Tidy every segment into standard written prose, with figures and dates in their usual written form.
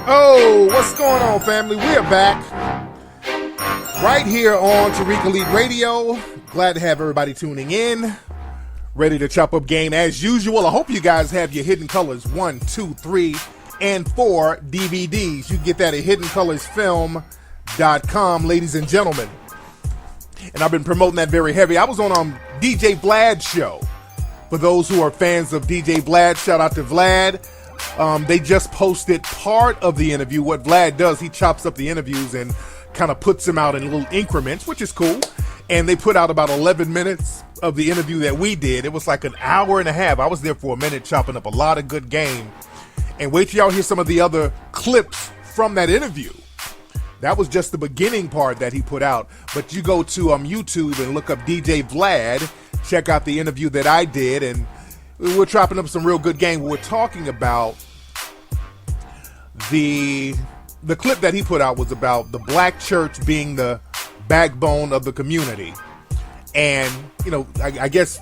Oh, what's going on, family? We're back right here on Tariq Elite Radio. Glad to have everybody tuning in. Ready to chop up game as usual. I hope you guys have your Hidden Colors 1, 2, 3, and 4 DVDs. You can get that at hiddencolorsfilm.com, ladies and gentlemen. And I've been promoting that very heavy. I was on DJ Vlad's show. For those who are fans of DJ Vlad, shout out to Vlad. They just posted part of the interview. What Vlad does, he chops up the interviews and kind of puts them out in little increments, which is cool. And they put out about 11 minutes of the interview that we did. It was like an hour and a half. I was there for a minute chopping up a lot of good game. And wait till y'all hear some of the other clips from that interview. That was just the beginning part that he put out. But you go to YouTube and look up DJ Vlad, check out the interview that I did, and we're chopping up some real good game. We're talking about the clip that he put out was about the black church being the backbone of the community. And, you know, I guess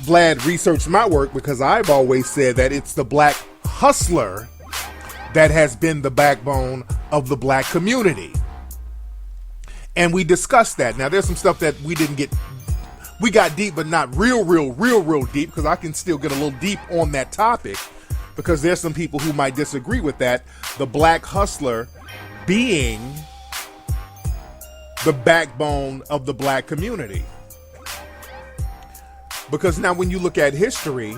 Vlad researched my work because I've always said that it's the black hustler that has been the backbone of the black community. And we discussed that. Now, there's some stuff that we got deep, but not real deep, because I can still get a little deep on that topic, because there's some people who might disagree with that. The black hustler being the backbone of the black community. Because now when you look at history,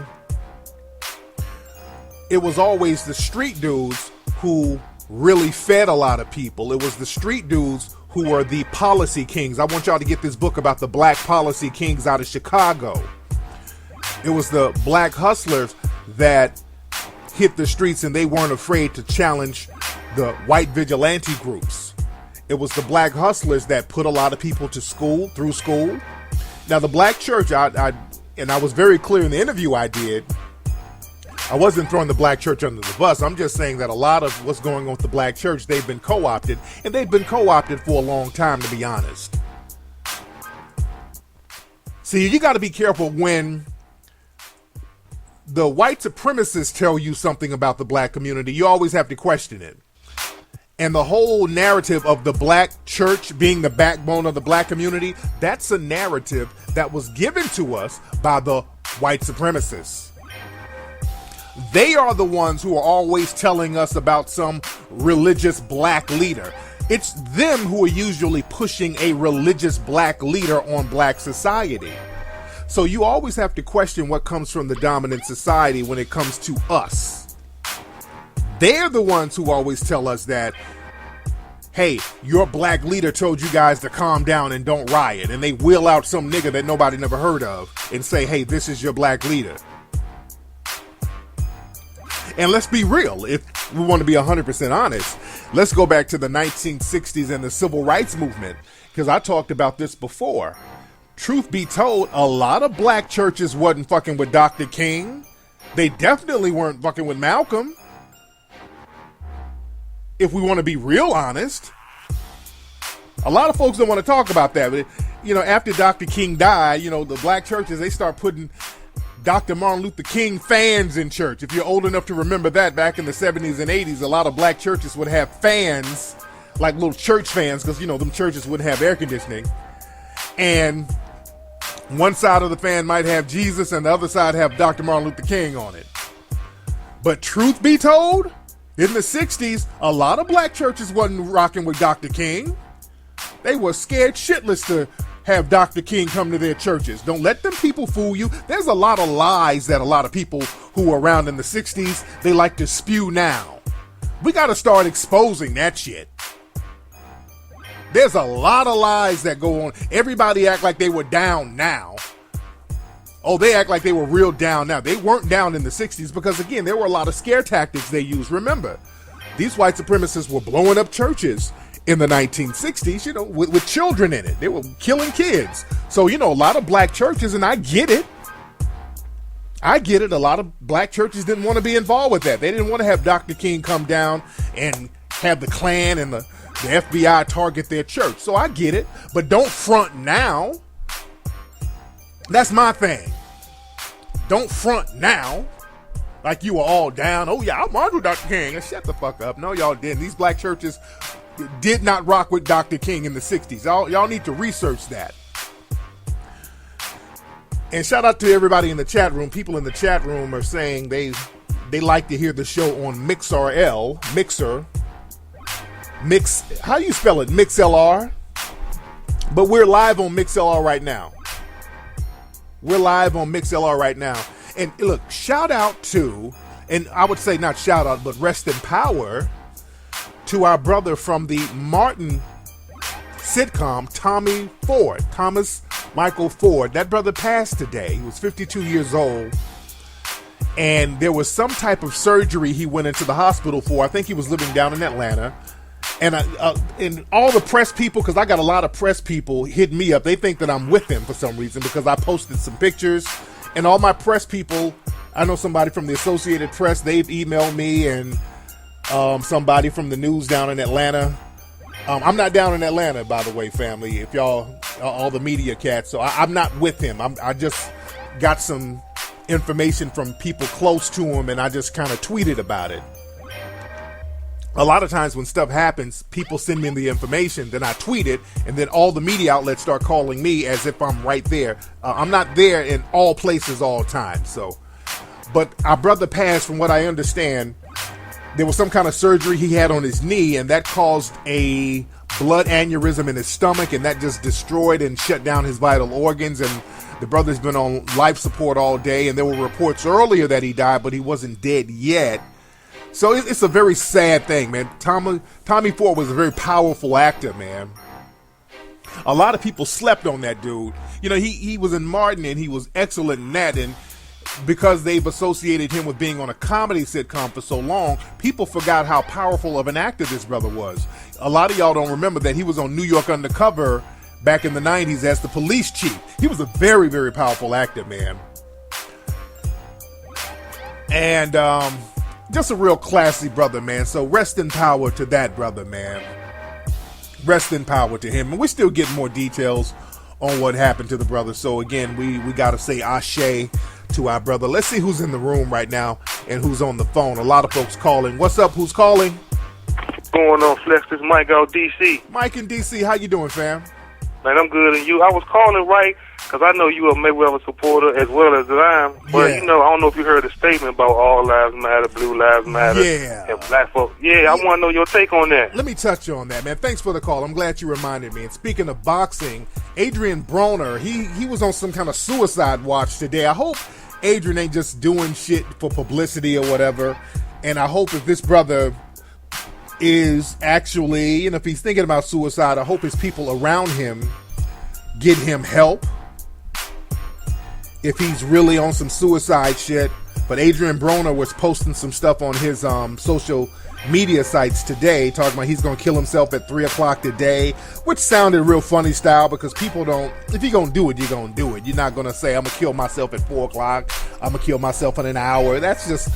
it was always the street dudes who really fed a lot of people. It was the street dudes who were the policy kings. I want y'all to get this book about the black policy kings out of Chicago. It was the black hustlers that hit the streets, and they weren't afraid to challenge the white vigilante groups. It was the black hustlers that put a lot of people to school, through school. Now, the black church, I was very clear in the interview I did, I wasn't throwing the black church under the bus. I'm just saying that a lot of what's going on with the black church, they've been co-opted, and they've been co-opted for a long time, to be honest. See, you got to be careful when the white supremacists tell you something about the black community. You always have to question it. And the whole narrative of the black church being the backbone of the black community, that's a narrative that was given to us by the white supremacists. They are the ones who are always telling us about some religious black leader. It's them who are usually pushing a religious black leader on black society. So you always have to question what comes from the dominant society when it comes to us. They're the ones who always tell us that, hey, your black leader told you guys to calm down and don't riot. And they wheel out some nigga that nobody never heard of and say, hey, this is your black leader. And let's be real, if we want to be 100% honest, let's go back to the 1960s and the civil rights movement, because I talked about this before. Truth be told, a lot of black churches wasn't fucking with Dr. King. They definitely weren't fucking with Malcolm. If we want to be real honest, a lot of folks don't want to talk about that. But, you know, after Dr. King died, you know, the black churches, they start putting Dr. Martin Luther King fans in church. If you're old enough to remember that, back in the 70s and 80s, a lot of black churches would have fans, like little church fans, because, you know, them churches wouldn't have air conditioning. And one side of the fan might have Jesus and the other side have Dr. Martin Luther King on it. But truth be told, in the 60s, a lot of black churches wasn't rocking with Dr. King. They were scared shitless to have Dr. King come to their churches. Don't let them people fool you. There's a lot of lies that a lot of people who were around in the 60s, they like to spew now. We got to start exposing that shit. There's a lot of lies that go on. Everybody act like they were down now. Oh, they act like they were real down now. They weren't down in the 60s because, again, there were a lot of scare tactics they used. Remember, these white supremacists were blowing up churches in the 1960s, you know, with children in it. They were killing kids. So, you know, a lot of black churches, and I get it. A lot of black churches didn't want to be involved with that. They didn't want to have Dr. King come down and have the Klan and the FBI target their church. So I get it. But don't front now. That's my thing. Don't front now. Like you were all down. Oh yeah, I'm on Dr. King. And shut the fuck up. No, y'all didn't. These black churches did not rock with Dr. King in the 60s. Y'all need to research that. And shout out to everybody in the chat room. People in the chat room are saying they like to hear the show on Mixer. How do you spell it? MixLR? But we're live on MixLR right now. And look, shout out to, and I would say not shout out, but rest in power to our brother from the Martin sitcom, Thomas Michael Ford. That brother passed today. He was 52 years old. And there was some type of surgery he went into the hospital for. I think he was living down in Atlanta. And all the press people, because I got a lot of press people hit me up. They think that I'm with him for some reason because I posted some pictures. And all my press people, I know somebody from the Associated Press, they've emailed me, and somebody from the news down in Atlanta. I'm not down in Atlanta, by the way, family, if y'all, all the media cats. So I'm not with him. I just got some information from people close to him, and I just kind of tweeted about it. A lot of times when stuff happens, people send me the information, then I tweet it, and then all the media outlets start calling me as if I'm right there. I'm not there in all places all the time. So, but our brother passed, from what I understand. There was some kind of surgery he had on his knee, and that caused a blood aneurysm in his stomach, and that just destroyed and shut down his vital organs. And the brother's been on life support all day, and there were reports earlier that he died, but he wasn't dead yet. So it's a very sad thing, man. Tommy Ford was a very powerful actor, man. A lot of people slept on that dude. You know, he was in Martin, and he was excellent in that, and because they've associated him with being on a comedy sitcom for so long, people forgot how powerful of an actor this brother was. A lot of y'all don't remember that he was on New York Undercover back in the 90s as the police chief. He was a very, very powerful actor, man. And just a real classy brother, man. So rest in power to that brother, man. Rest in power to him. And we're still getting more details on what happened to the brother. So again, we got to say ashe to our brother. Let's see who's in the room right now and who's on the phone. A lot of folks calling. What's up? Who's calling? What's going on, Flex? This is Mike out DC. Mike in DC, how you doing, fam? Man, I'm good. And you? I was calling right because I know you a Mayweather supporter as well as I am. But, you know, I don't know if you heard the statement about all lives matter, blue lives matter, and black folks. Yeah, I want to know your take on that. Let me touch on that, man. Thanks for the call. I'm glad you reminded me. And speaking of boxing, Adrian Broner, he was on some kind of suicide watch today. I hope Adrian ain't just doing shit for publicity or whatever. And I hope if this brother is actually, and if he's thinking about suicide, I hope his people around him get him help if he's really on some suicide shit. But Adrian Broner was posting some stuff on his social media sites today talking about he's gonna kill himself at 3 o'clock today, which sounded real funny style, because people don't, if you're gonna do it, you're gonna do it. You're not gonna say, I'm gonna kill myself at 4 o'clock, I'm gonna kill myself in an hour. That's just,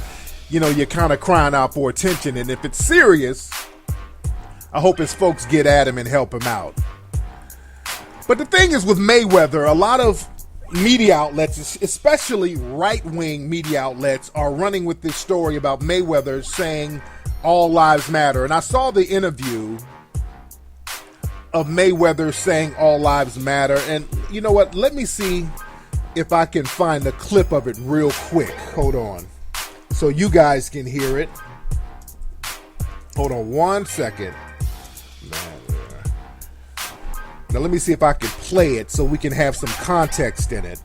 you know, you're kind of crying out for attention. And if it's serious, I hope his folks get at him and help him out. But the thing is with Mayweather, a lot of media outlets, especially right-wing media outlets, are running with this story about Mayweather saying all lives matter. And I saw the interview of Mayweather saying all lives matter. And you know what? Let me see if I can find a clip of it real quick. Hold on. So you guys can hear it. Hold on one second. Now let me see if I can play it so we can have some context in it.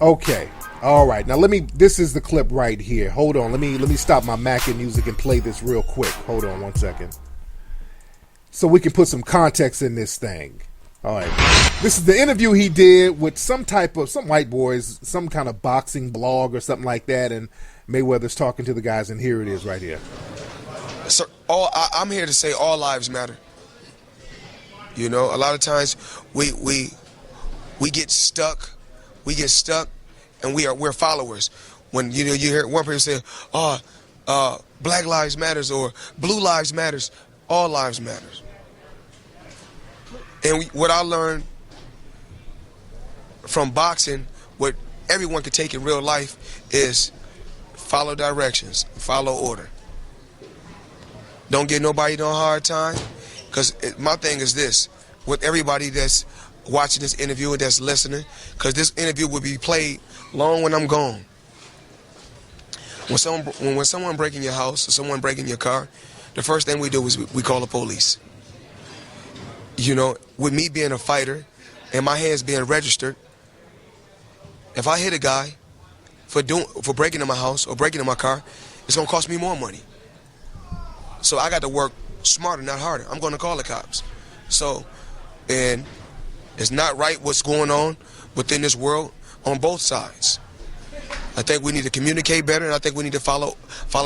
Okay. All right. Now this is the clip right here. Hold on. Let me stop my Mac and music and play this real quick. Hold on one second. So we can put some context in this thing. All right. This is the interview he did with some white boys, some kind of boxing blog or something like that. And Mayweather's talking to the guys, and here it is right here. So I'm here to say all lives matter. You know, a lot of times we get stuck. We get stuck, and we're followers. When you hear one person say, "Oh, Black Lives Matters" or "Blue Lives Matters," all lives matters. And what I learned from boxing, what everyone could take in real life, is follow directions, follow order. Don't give nobody no hard time, because my thing is this, with everybody that's watching this interview and that's listening, because this interview will be played long when I'm gone. When someone breaking your house or someone breaking your car, the first thing we do is we call the police. You know, with me being a fighter and my hands being registered, if I hit a guy for breaking in my house or breaking in my car, it's gonna cost me more money. So I got to work smarter, not harder. I'm gonna call the cops. So, and it's not right what's going on within this world on both sides. I think we need to communicate better, and I think we need to follow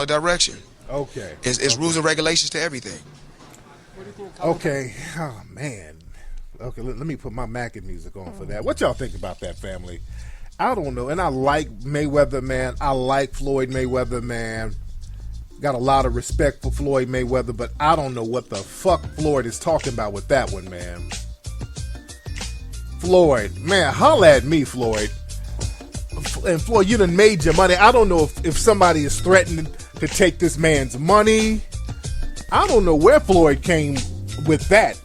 direction. Okay. It's rules and regulations to everything. Okay. Oh, man. Okay, let me put my Mackin music on for that. What y'all think about that, family? I don't know. And I like Mayweather, man. I like Floyd Mayweather, man. Got a lot of respect for Floyd Mayweather, but I don't know what the fuck Floyd is talking about with that one, man. Floyd, man, holla at me, Floyd. And Floyd, you done made your money. I don't know if somebody is threatening to take this man's money. I don't know where Floyd came with that.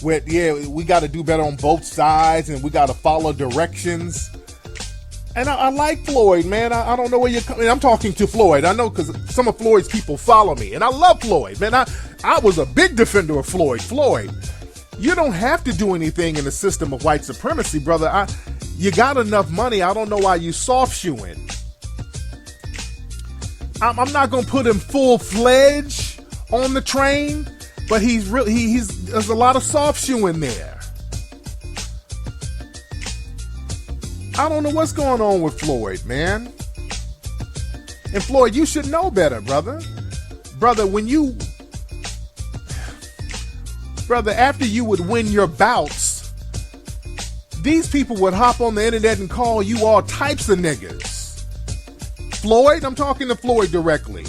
With, yeah, we got to do better on both sides and we got to follow directions. And I like Floyd, man. I don't know where you're coming. I'm talking to Floyd. I know because some of Floyd's people follow me. And I love Floyd, man. I was a big defender of Floyd. Floyd, you don't have to do anything in the system of white supremacy, brother. You got enough money. I don't know why you soft shoeing. I'm not gonna put him full-fledged on the train, but there's a lot of soft shoeing there. I don't know what's going on with Floyd, man. And Floyd, you should know better, brother. Brother, after you would win your bouts, these people would hop on the internet and call you all types of niggas. Floyd, I'm talking to Floyd directly.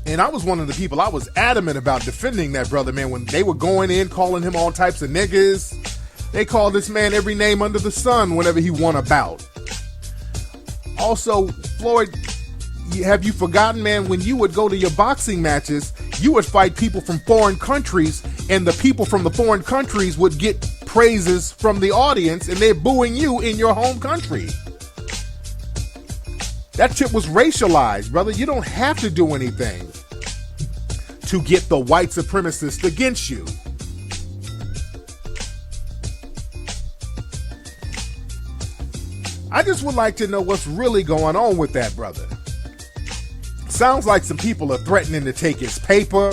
And I was one of the people, I was adamant about defending that brother, man, when they were going in, calling him all types of niggas. They called this man every name under the sun whenever he won a bout. Also, Floyd, have you forgotten, man, when you would go to your boxing matches, you would fight people from foreign countries, and the people from the foreign countries would get praises from the audience, and they're booing you in your home country. That shit was racialized, brother. You don't have to do anything to get the white supremacists against you. I just would like to know what's really going on with that brother. Sounds like some people are threatening to take his paper.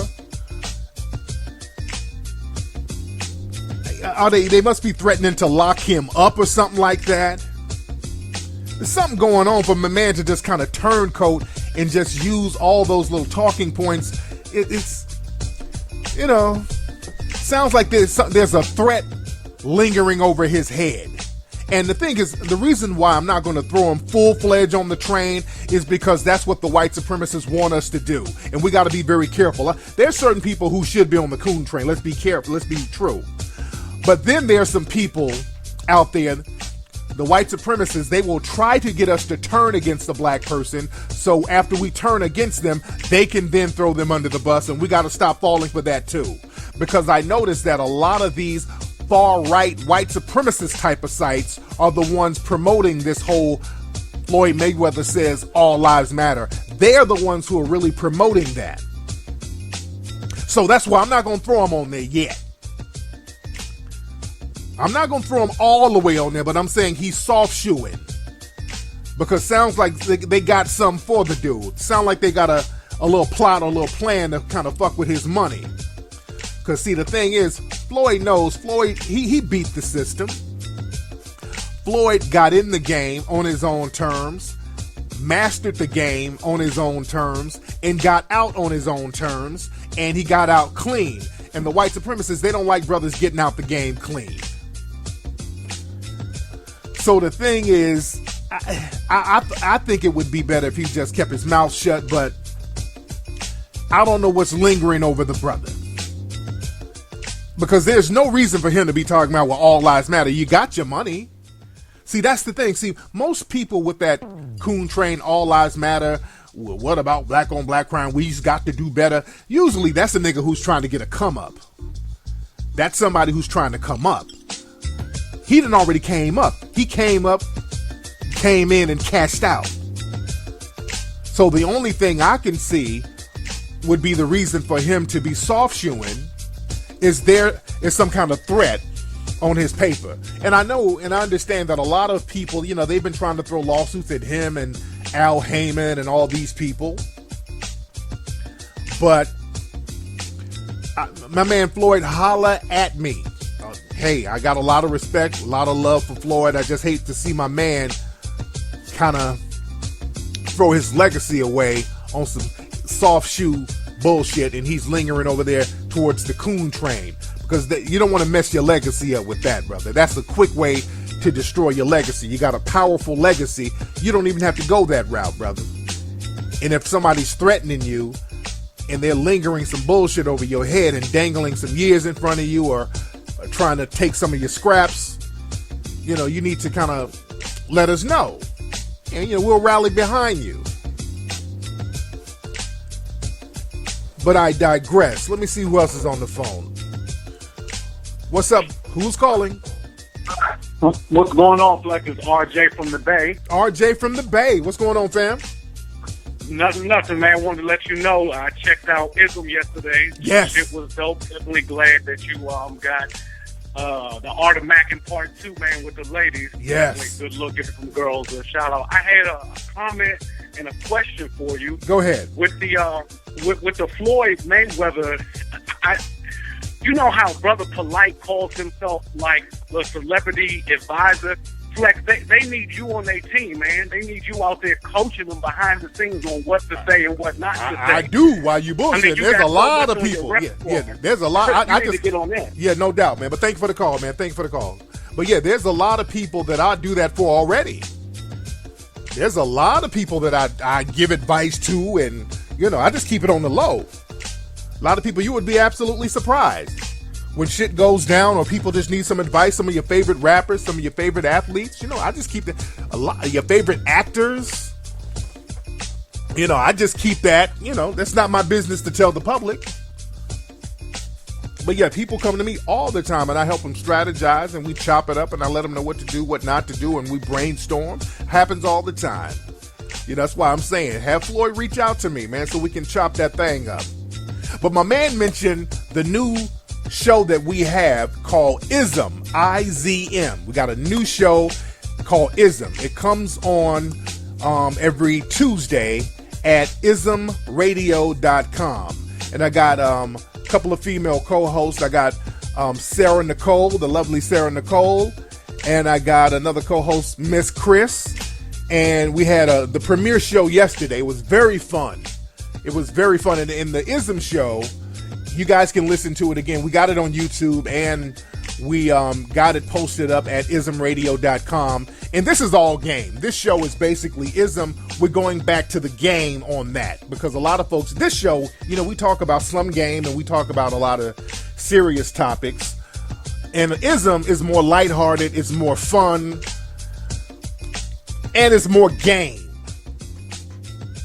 They must be threatening to lock him up or something like that. There's something going on for my man to just kind of turncoat and just use all those little talking points. It's sounds like there's a threat lingering over his head. And the thing is, the reason why I'm not going to throw him full-fledged on the train is because that's what the white supremacists want us to do. And we got to be very careful. There's certain people who should be on the coon train. Let's be careful. Let's be true. But then there's some people out there, the white supremacists, they will try to get us to turn against the black person. So after we turn against them, they can then throw them under the bus. And we got to stop falling for that too. Because I noticed that a lot of these far-right white supremacist type of sites are the ones promoting this whole Floyd Mayweather says all lives matter. They're the ones who are really promoting that. So that's why I'm not going to throw them on there yet. I'm not going to throw him all the way on there, but I'm saying he's soft shoeing. Because sounds like they got something for the dude. Sound like they got a little plot or a little plan to kind of fuck with his money. Because see, the thing is, Floyd knows, he beat the system. Floyd got in the game on his own terms, mastered the game on his own terms, and got out on his own terms, and he got out clean. And the white supremacists, they don't like brothers getting out the game clean. So the thing is, I think it would be better if he just kept his mouth shut, but I don't know what's lingering over the brother. Because there's no reason for him to be talking about, well, all lives matter. You got your money. See, that's the thing. See, most people with that coon train, all lives matter, what about black on black crime, we just got to do better. Usually that's a nigga who's trying to get a come up. That's somebody who's trying to come up. He done already came up. He came up, came in and cashed out. So the only thing I can see would be the reason for him to be soft shoeing is there is some kind of threat on his paper. And I know and I understand that a lot of people, you know, they've been trying to throw lawsuits at him and Al Heyman and all these people. But my man Floyd, holla at me. Hey, I got a lot of respect, a lot of love for Floyd. I just hate to see my man kind of throw his legacy away on some soft shoe bullshit, and he's lingering over there towards the coon train. Because you don't want to mess your legacy up with that, brother. That's a quick way to destroy your legacy. You got a powerful legacy. You don't even have to go that route, brother. And if somebody's threatening you and they're lingering some bullshit over your head and dangling some years in front of you or trying to take some of your scraps, you know, you need to kind of let us know. And, you know, we'll rally behind you. But I digress. Let me see who else is on the phone. What's up? Who's calling? What's going on, Fleck? It's RJ from the Bay. RJ from the Bay. What's going on, fam? Nothing, man. I wanted to let you know I checked out Ism yesterday. Yes. It was dope. Definitely glad that you got the Art of Mackin' Part 2, man, with the ladies. Yes. Definitely good looking from girls. A shout out. I had a comment and a question for you. Go ahead. With the with the Floyd Mayweather, you know how Brother Polite calls himself like the celebrity advisor? Flex, they need you on their team, man. They need you out there coaching them behind the scenes on what to say and what not to say. I do. While you bullshit, I mean, there's a lot of people. Yeah, there's a lot. I need to get on that. Yeah, no doubt, man. But thank you for the call, man. Thank you for the call. But yeah, there's a lot of people that I do that for already. There's a lot of people that I give advice to, and you know, I just keep it on the low. A lot of people, you would be absolutely surprised when shit goes down or people just need some advice. Some of your favorite rappers, some of your favorite athletes, you know, I just keep a lot of your favorite actors. You know, I just keep that, you know, that's not my business to tell the public. But yeah, people come to me all the time and I help them strategize and we chop it up and I let them know what to do, what not to do, and we brainstorm. Happens all the time. You know, that's why I'm saying, have Floyd reach out to me, man, so we can chop that thing up. But my man mentioned the new show that we have called IZM, I-Z-M. We got a new show called IZM. It comes on every Tuesday at ismradio.com. And I got a couple of female co-hosts. I got Sarah Nicole, the lovely Sarah Nicole, and I got another co-host, Miss Chris. And we had the premiere show yesterday. It was very fun. It was very fun. And in the IZM show, you guys can listen to it again. We got it on YouTube and we got it posted up at ismradio.com. And this is all game. This show is basically IZM. We're going back to the game on that because a lot of folks, this show, you know, we talk about Slum Game and we talk about a lot of serious topics. And IZM is more lighthearted, it's more fun, and it's more game.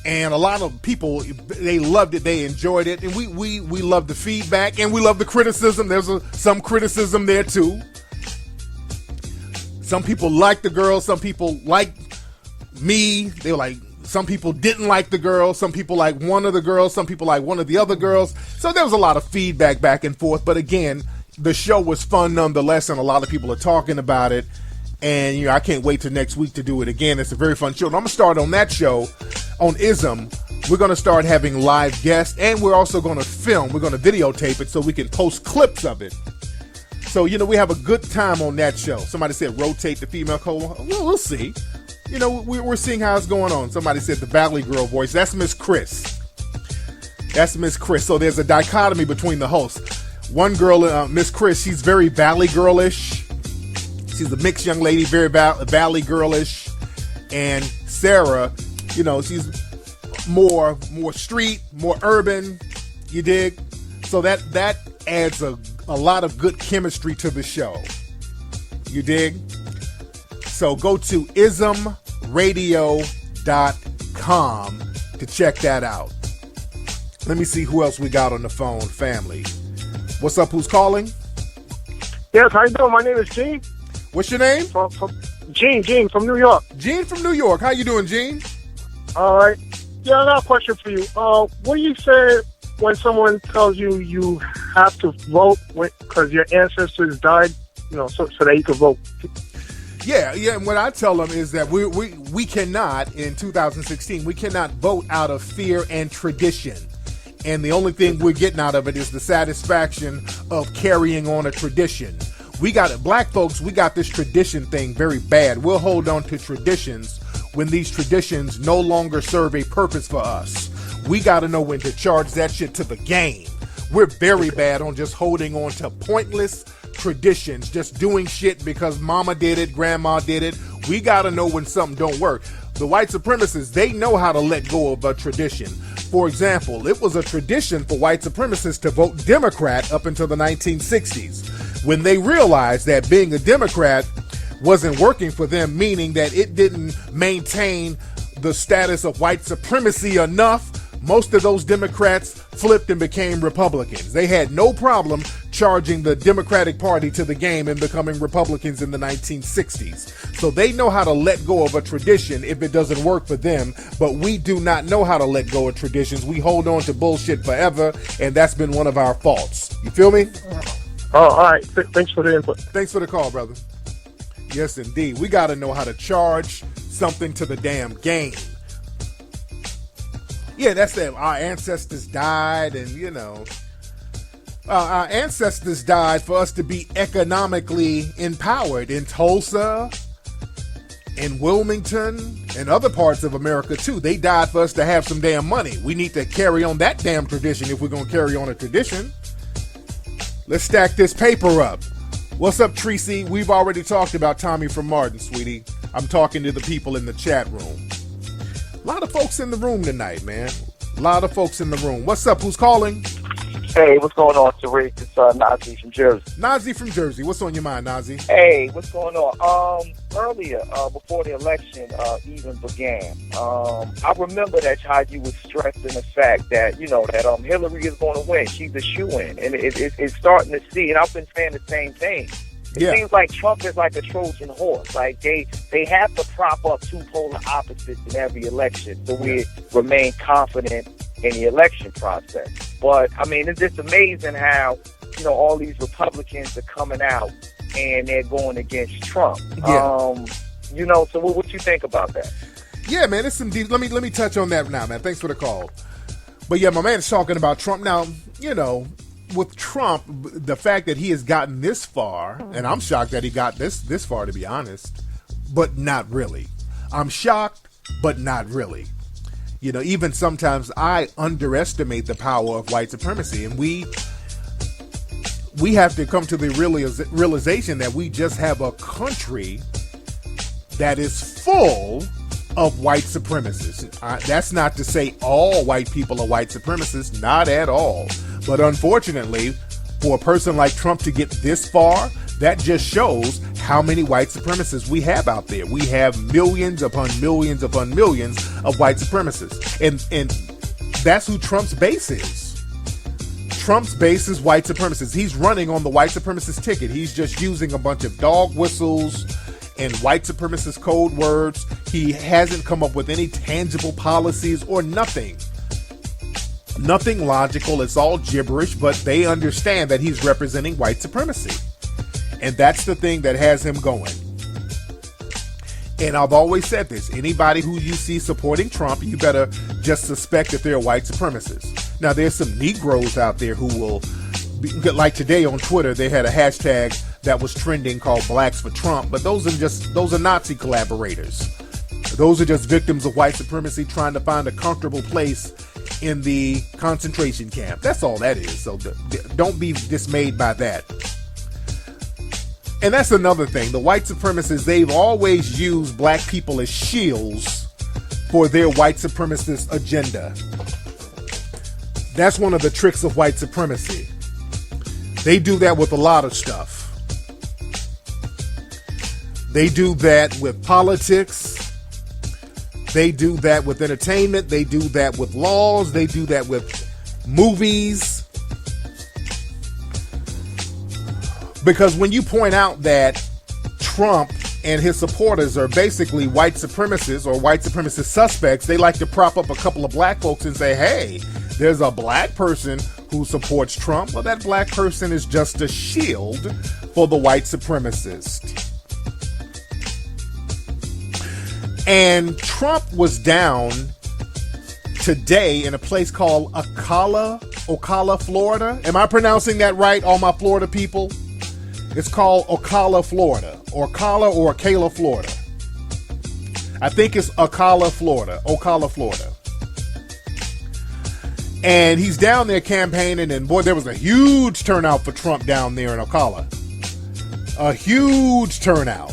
And a lot of people, they loved it, they enjoyed it, and we love the feedback, and we love the criticism. There's some criticism there too. Some people like the girls, some people like me. They were like, some people didn't like the girls, some people like one of the girls, some people like one of the other girls. So there was a lot of feedback back and forth, but again, the show was fun nonetheless, and a lot of people are talking about it. And, you know, I can't wait till next week to do it again. It's a very fun show. And I'm going to start on that show, on IZM. We're going to start having live guests, and we're also going to film. We're going to videotape it so we can post clips of it. So, you know, we have a good time on that show. Somebody said rotate the female co-host. Well, we'll see. You know, we're seeing how it's going on. Somebody said the Valley Girl voice. That's Miss Chris. That's Miss Chris. So there's a dichotomy between the hosts. One girl, Miss Chris, she's very Valley Girlish. She's a mixed young lady, very Valley Girlish. And Sarah, you know, she's more street, more urban. You dig? So that adds a lot of good chemistry to the show. You dig? So go to ismradio.com to check that out. Let me see who else we got on the phone, family. What's up? Who's calling? Yes, how you doing? My name is Gene. What's your name? Gene from New York. Gene from New York. How you doing, Gene? All right. Yeah, I got a question for you. What do you say when someone tells you you have to vote because your ancestors died, so that you can vote? Yeah. And what I tell them is that we cannot, in 2016, we cannot vote out of fear and tradition. And the only thing we're getting out of it is the satisfaction of carrying on a tradition. Black folks, we got this tradition thing very bad. We'll hold on to traditions when these traditions no longer serve a purpose for us. We got to know when to charge that shit to the game. We're very bad on just holding on to pointless traditions, just doing shit because mama did it, grandma did it. We got to know when something don't work. The white supremacists, they know how to let go of a tradition. For example, it was a tradition for white supremacists to vote Democrat up until the 1960s. When they realized that being a Democrat wasn't working for them, meaning that it didn't maintain the status of white supremacy enough, most of those Democrats flipped and became Republicans. They had no problem charging the Democratic Party to the game and becoming Republicans in the 1960s. So they know how to let go of a tradition if it doesn't work for them, but we do not know how to let go of traditions. We hold on to bullshit forever, and that's been one of our faults. You feel me? Oh, all right. Thanks for the input. Thanks for the call, brother. Yes, indeed. We got to know how to charge something to the damn game. Yeah, that's that. Our ancestors died, and our ancestors died for us to be economically empowered in Tulsa, in Wilmington, and other parts of America too. They died for us to have some damn money. We need to carry on that damn tradition if we're gonna carry on a tradition. Let's stack this paper up. What's up, Tracy? We've already talked about Tommy from Martin, sweetie. I'm talking to the people in the chat room. A lot of folks in the room tonight, man. A lot of folks in the room. What's up? Who's calling? Hey, what's going on, Tariq? It's Nazi from Jersey. Nazi from Jersey. What's on your mind, Nazi? Hey, what's going on? Earlier, before the election even began, I remember that how you was stressing the fact that, that Hillary is going to win. She's a shoo-in. And it's starting to see, and I've been saying the same thing. It seems like Trump is like a Trojan horse. Like they have to prop up two polar opposites in every election so we remain confident in the election process. But I mean, it's just amazing how all these Republicans are coming out and they're going against Trump. Yeah. So what you think about that? Yeah, man, it's some deep. Let me touch on that now, man. Thanks for the call. But yeah, my man is talking about Trump now. With Trump, the fact that he has gotten this far, and I'm shocked that he got this far, to be honest, but not really. I'm shocked, but not really. Even sometimes I underestimate the power of white supremacy, and we have to come to the realization that we just have a country that is full of white supremacists. That's not to say all white people are white supremacists, not at all. But unfortunately, for a person like Trump to get this far, that just shows how many white supremacists we have out there. We have millions upon millions upon millions of white supremacists. And that's who Trump's base is. Trump's base is white supremacists. He's running on the white supremacist ticket. He's just using a bunch of dog whistles and white supremacist code words. He hasn't come up with any tangible policies or nothing. Nothing logical. It's all gibberish, but they understand that he's representing white supremacy. And that's the thing that has him going. And I've always said this. Anybody who you see supporting Trump, you better just suspect that they're white supremacists. Now, there's some Negroes out there who will, like today on Twitter, they had a hashtag that was trending called Blacks for Trump, but those are Nazi collaborators. Those are just victims of white supremacy trying to find a comfortable place in the concentration camp. That's all that is. So don't be dismayed by that. And that's another thing. The white supremacists, they've always used black people as shields for their white supremacist agenda. That's one of the tricks of white supremacy. They do that with a lot of stuff. They do that with politics. They do that with entertainment. They do that with laws. They do that with movies. Because when you point out that Trump and his supporters are basically white supremacists or white supremacist suspects, they like to prop up a couple of black folks and say, hey, there's a black person who supports Trump. Well, that black person is just a shield for the white supremacist. And Trump was down today in a place called Ocala, Florida. Am I pronouncing that right, all my Florida people? It's called Ocala, Florida. Ocala or Ocala, Florida. I think it's Ocala, Florida. And he's down there campaigning, and boy, there was a huge turnout for Trump down there in Ocala. A huge turnout.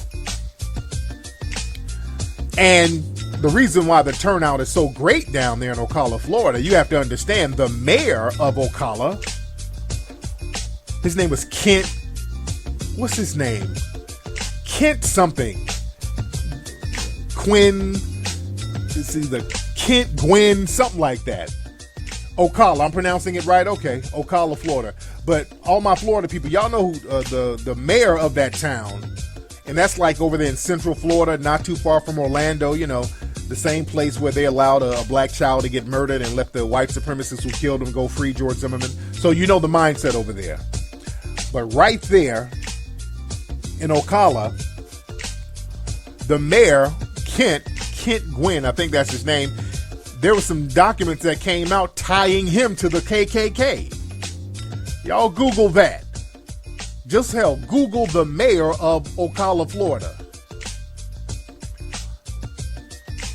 And the reason why the turnout is so great down there in Ocala, Florida, you have to understand the mayor of Ocala, his name was Kent. What's his name? Kent something. Quinn. It's either Kent, Gwen, something like that. Ocala, I'm pronouncing it right? Okay, Ocala, Florida. But all my Florida people, y'all know who the mayor of that town. And that's like over there in Central Florida, not too far from Orlando, you know, the same place where they allowed a black child to get murdered and let the white supremacists who killed him go free, George Zimmerman. So you know the mindset over there. But right there in Ocala, the mayor, Kent Gwynn, I think that's his name, there were some documents that came out tying him to the KKK. Y'all Google that. Just hell, Google the mayor of Ocala, Florida.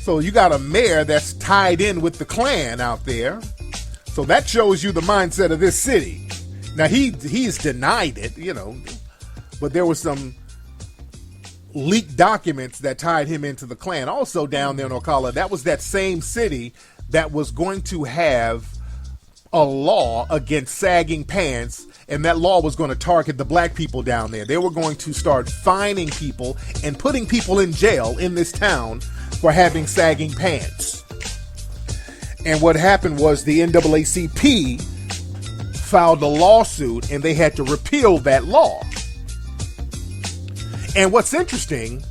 So you got a mayor that's tied in with the Klan out there. So that shows you the mindset of this city. Now he's denied it, you know, but there were some leaked documents that tied him into the Klan. Also down there in Ocala, that was that same city that was going to have a law against sagging pants, and that law was going to target the black people down there. They were going to start fining people and putting people in jail in this town for having sagging pants. And what happened was the NAACP filed a lawsuit and they had to repeal that law. And what's interesting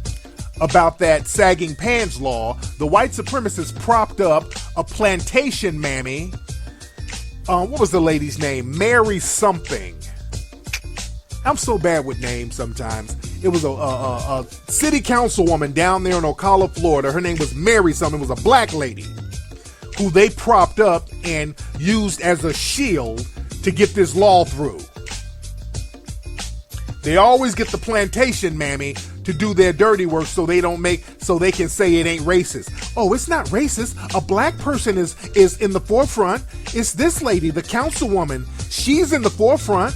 about that sagging pants law, the white supremacists propped up a plantation mammy. What was the lady's name? Mary something. I'm so bad with names sometimes. It was a city councilwoman down there in Ocala, Florida. Her name was Mary something. It was a black lady who they propped up and used as a shield to get this law through. They always get the plantation mammy to do their dirty work so they can say it ain't racist. Oh, it's not racist. A black person is in the forefront. It's this lady, the councilwoman. She's in the forefront.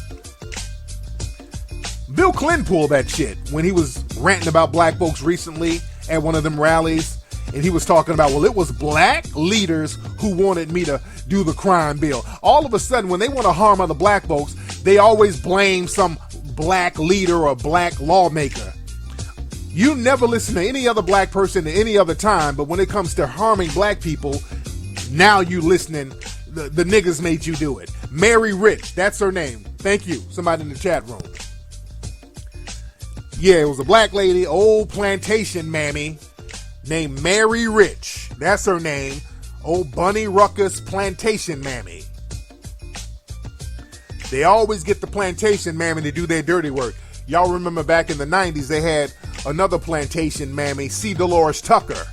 Bill Clinton pulled that shit when he was ranting about black folks recently at one of them rallies. And he was talking about, well, it was black leaders who wanted me to do the crime bill. All of a sudden, when they want to harm other black folks, they always blame some black leader or black lawmaker. You never listen to any other black person at any other time, but when it comes to harming black people, now you listening. The niggas made you do it. Mary Rich, that's her name. Thank you. Somebody in the chat room. Yeah, it was a black lady, old plantation mammy, named Mary Rich. That's her name. Old Bunny Ruckus plantation mammy. They always get the plantation mammy to do their dirty work. Y'all remember back in the 90s, they had another plantation mammy, C. Dolores Tucker.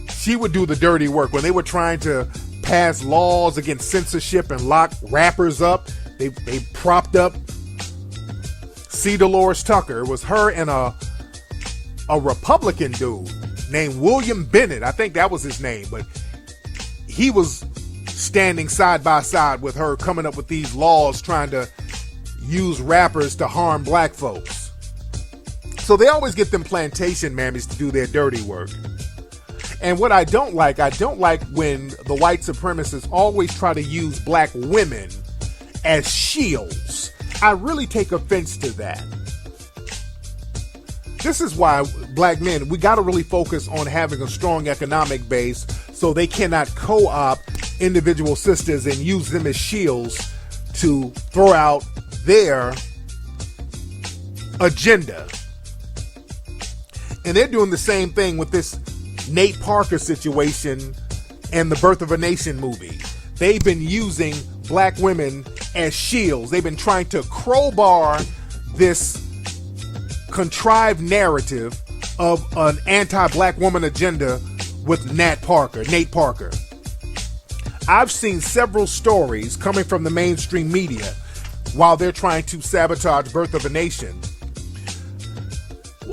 She would do the dirty work when they were trying to pass laws against censorship and lock rappers up. They propped up C. Dolores Tucker. It was her and a Republican dude named William Bennett. I think that was his name, but he was standing side by side with her, coming up with these laws, trying to use rappers to harm black folks. So they always get them plantation mammies to do their dirty work. And what I don't like when the white supremacists always try to use black women as shields. I really take offense to that. This is why black men, we got to really focus on having a strong economic base so they cannot co-opt individual sisters and use them as shields to throw out their agenda. And they're doing the same thing with this Nate Parker situation and the Birth of a Nation movie. They've been using black women as shields. They've been trying to crowbar this contrived narrative of an anti-black woman agenda with Nate Parker. I've seen several stories coming from the mainstream media while they're trying to sabotage Birth of a Nation,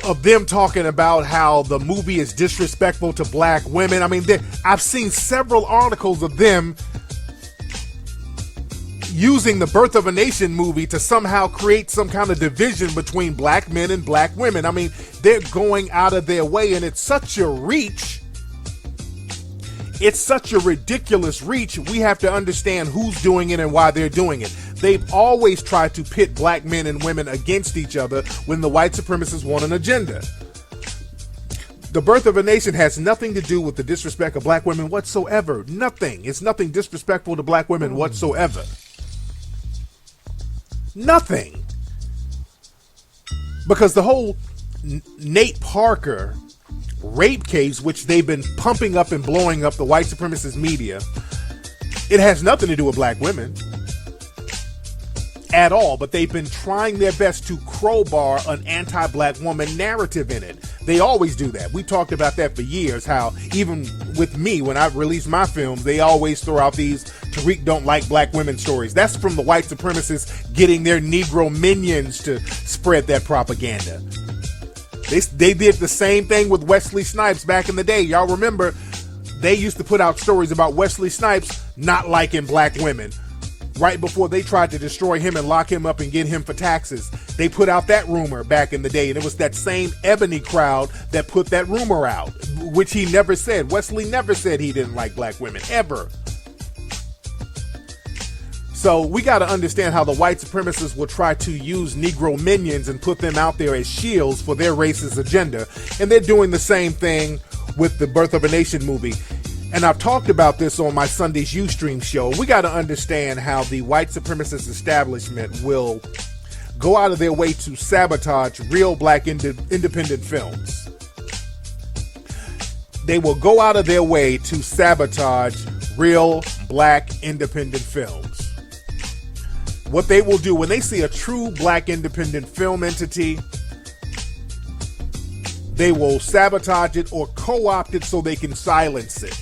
of them talking about how the movie is disrespectful to black women. I mean, I've seen several articles of them using the Birth of a Nation movie to somehow create some kind of division between black men and black women. I mean, they're going out of their way, and it's such a reach. It's such a ridiculous reach. We have to understand who's doing it and why they're doing it. They've always tried to pit black men and women against each other when the white supremacists want an agenda. The Birth of a Nation has nothing to do with the disrespect of black women whatsoever. Nothing. It's nothing disrespectful to black women whatsoever. Nothing. Because the whole Nate Parker rape case, which they've been pumping up and blowing up the white supremacist media, it has nothing to do with black women at all, but they've been trying their best to crowbar an anti-black woman narrative in it. They always do that. We talked about that for years, how even with me, when I release my films, they always throw out these Tariq don't like black women stories. That's from the white supremacists getting their Negro minions to spread that propaganda. They did the same thing with Wesley Snipes back in the day. Y'all remember, they used to put out stories about Wesley Snipes not liking black women. Right before they tried to destroy him and lock him up and get him for taxes, they put out that rumor back in the day, and it was that same Ebony crowd that put that rumor out, which he never said. Wesley never said he didn't like black women, ever. So we got to understand how the white supremacists will try to use Negro minions and put them out there as shields for their racist agenda. And they're doing the same thing with the Birth of a Nation movie. And I've talked about this on my Sunday's Ustream show. We got to understand how the white supremacist establishment will go out of their way to sabotage real black independent films. They will go out of their way to sabotage real black independent films. What they will do when they see a true black independent film entity, they will sabotage it or co-opt it so they can silence it.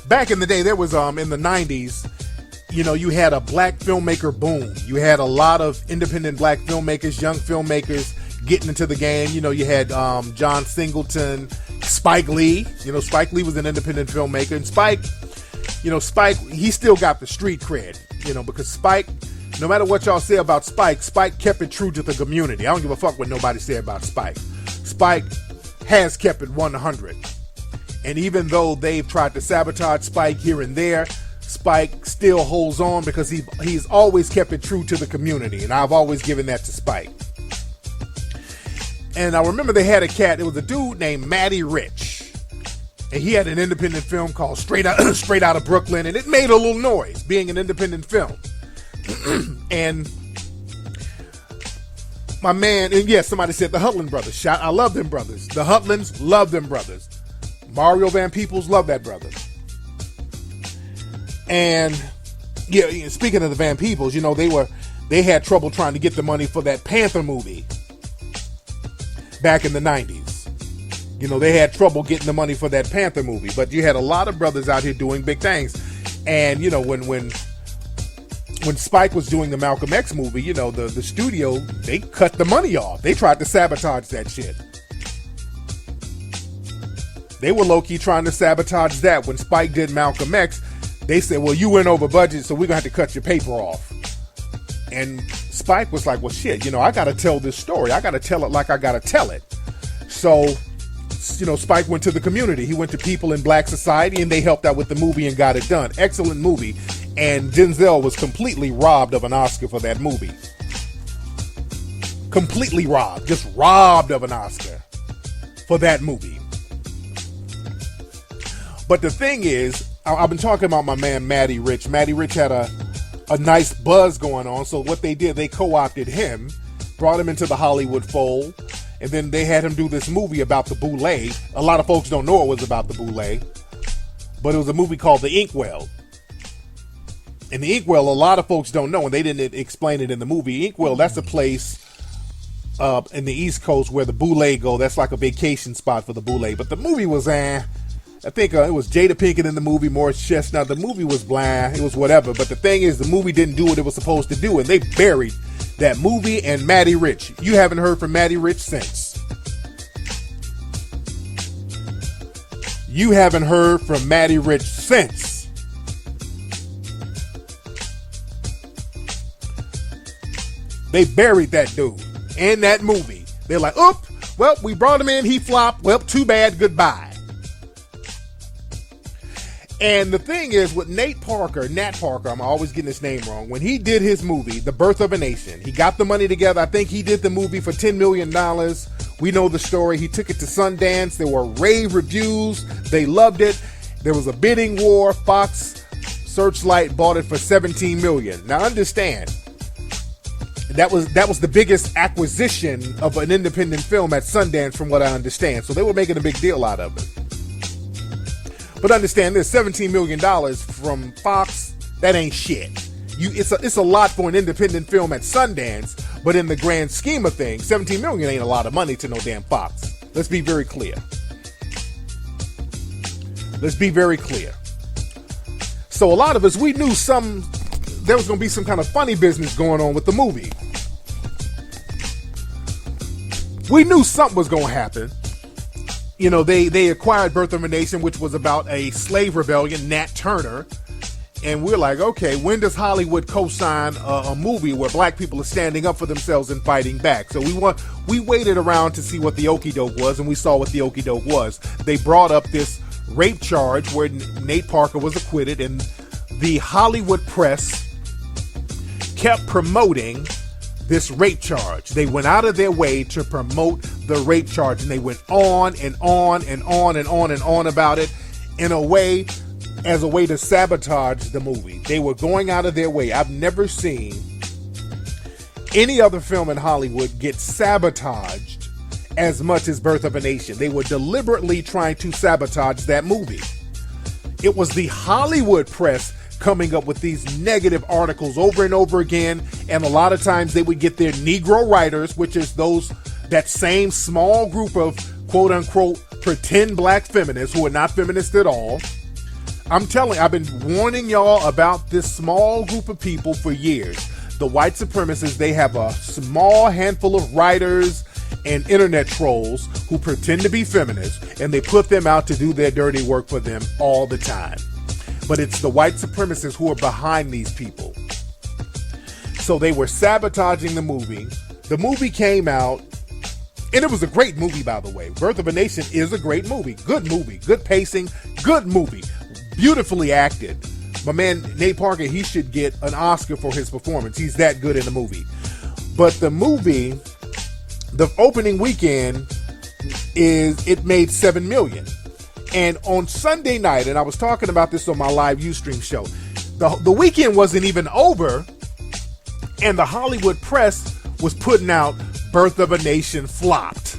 Back in the day, there was in the 90s, you had a black filmmaker boom. You had a lot of independent black filmmakers, young filmmakers getting into the game. You had John Singleton, Spike Lee. Spike Lee was an independent filmmaker, and Spike, he still got the street cred. Because Spike, no matter what y'all say about Spike kept it true to the community. I don't give a fuck what nobody say about Spike. Spike has kept it 100. And even though they've tried to sabotage Spike here and there, Spike still holds on because he's always kept it true to the community. And I've always given that to Spike. And I remember they had a cat, it was a dude named Matty Rich. And he had an independent film called Straight Out of Brooklyn, and it made a little noise, being an independent film. And my man, and yes, somebody said the Hutland brothers. I love them brothers. The Hutlands love them brothers. Mario Van Peebles love that brother. And yeah, speaking of the Van Peebles, they had trouble trying to get the money for that Panther movie back in the 90s. They had trouble getting the money for that Panther movie, but you had a lot of brothers out here doing big things. And when Spike was doing the Malcolm X movie, the studio, they cut the money off. They tried to sabotage that shit. They were low-key trying to sabotage that. When Spike did Malcolm X, they said, well, you went over budget, so we're gonna have to cut your paper off. And Spike was like, well, shit, I gotta tell this story. I gotta tell it like I gotta tell it. So Spike went to the community. He went to people in black society, and they helped out with the movie and got it done. Excellent movie. And Denzel was completely robbed of an Oscar for that movie. Completely robbed. Just robbed of an Oscar for that movie. But the thing is, I've been talking about my man Matty Rich. Matty Rich had a nice buzz going on. So what they did, they co-opted him, brought him into the Hollywood fold, and then they had him do this movie about the boule. A lot of folks don't know it was about the boule, but it was a movie called The Inkwell. And the Inkwell, a lot of folks don't know, and they didn't explain it in the movie. Inkwell, that's a place in the East Coast where the boule go. That's like a vacation spot for the boule. But the movie was, I think it was Jada Pinkett in the movie, Morris Chestnut. The movie was bland. It was whatever. But the thing is, the movie didn't do what it was supposed to do, and they buried that movie and Matty Rich. You haven't heard from Matty Rich since. You haven't heard from Matty Rich since. They buried that dude and that movie. They're like, oop, well, we brought him in, he flopped. Well, too bad, goodbye. And the thing is, with Nat Parker, I'm always getting his name wrong. When he did his movie, The Birth of a Nation, he got the money together. I think he did the movie for $10 million. We know the story. He took it to Sundance. There were rave reviews. They loved it. There was a bidding war. Fox Searchlight bought it for $17 million. Now understand, that was the biggest acquisition of an independent film at Sundance, from what I understand. So they were making a big deal out of it. But understand this, $17 million from Fox, that ain't shit. It's a lot for an independent film at Sundance, but in the grand scheme of things, $17 million ain't a lot of money to no damn Fox. Let's be very clear. So a lot of us, we knew there was going to be some kind of funny business going on with the movie. We knew something was going to happen. You know, they acquired Birth of a Nation, which was about a slave rebellion, Nat Turner. And we're like, okay, when does Hollywood co-sign a movie where black people are standing up for themselves and fighting back? So we waited around to see what the okie doke was, and we saw what the okie doke was. They brought up this rape charge where Nate Parker was acquitted, and the Hollywood press kept promoting this rape charge. They went out of their way to promote the rape charge, and they went on and on and on and on and on about it as a way to sabotage the movie. They were going out of their way. I've never seen any other film in Hollywood get sabotaged as much as Birth of a Nation. They were deliberately trying to sabotage that movie. It was the Hollywood press coming up with these negative articles over and over again, and a lot of times they would get their Negro writers, which is that same small group of quote-unquote pretend black feminists who are not feminists at all. I've been warning y'all about this small group of people for years. The white supremacists, they have a small handful of writers and internet trolls who pretend to be feminists, and they put them out to do their dirty work for them all the time. But it's the white supremacists who are behind these people. So they were sabotaging the movie. The movie came out, and it was a great movie, by the way. Birth of a Nation is a great movie. Good movie. Good pacing. Good movie. Beautifully acted. My man, Nate Parker, he should get an Oscar for his performance. He's that good in the movie. But the movie, the opening weekend, it made $7 million. And on Sunday night, and I was talking about this on my live Ustream show, the weekend wasn't even over, and the Hollywood press was putting out Birth of a Nation flopped.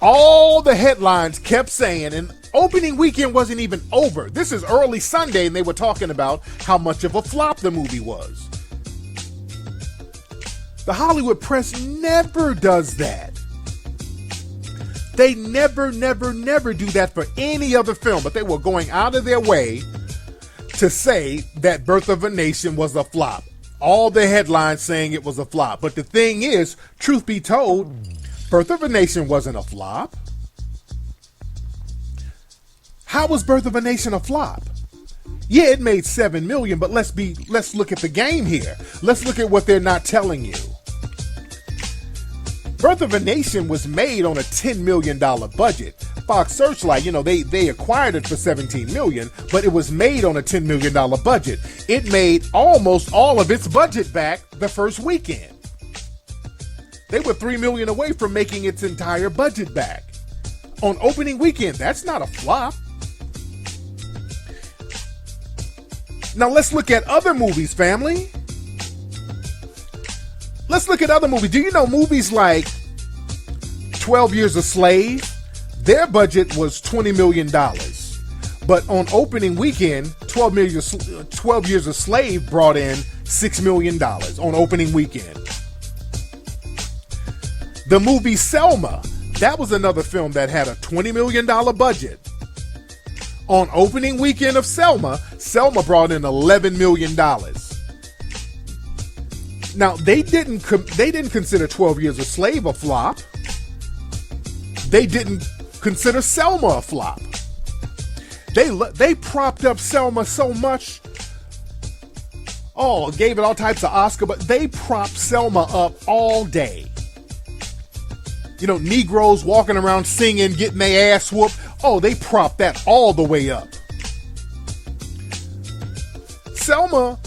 All the headlines kept saying, and opening weekend wasn't even over. This is early Sunday, and they were talking about how much of a flop the movie was. The Hollywood press never does that. They never do that for any other film, but they were going out of their way to say that Birth of a Nation was a flop. All the headlines saying it was a flop. But the thing is, truth be told, Birth of a Nation wasn't a flop. How was Birth of a Nation a flop? Yeah, it made $7 million, but let's look at the game here. Let's look at what they're not telling you. Birth of a Nation was made on a $10 million budget. Fox Searchlight, they acquired it for $17 million, but it was made on a $10 million budget. It made almost all of its budget back the first weekend. They were $3 million away from making its entire budget back. On opening weekend, that's not a flop. Now let's look at other movies, family. Let's look at other movies. Do you know movies like 12 Years a Slave? Their budget was $20 million. But on opening weekend, 12 Years a Slave brought in $6 million on opening weekend. The movie Selma, that was another film that had a $20 million budget. On opening weekend of Selma brought in $11 million. Now, they didn't consider 12 Years a Slave a flop. They didn't consider Selma a flop. They propped up Selma so much. Oh, gave it all types of Oscar, but they propped Selma up all day. You know, Negroes walking around singing, getting their ass whooped. Oh, they propped that all the way up. Selma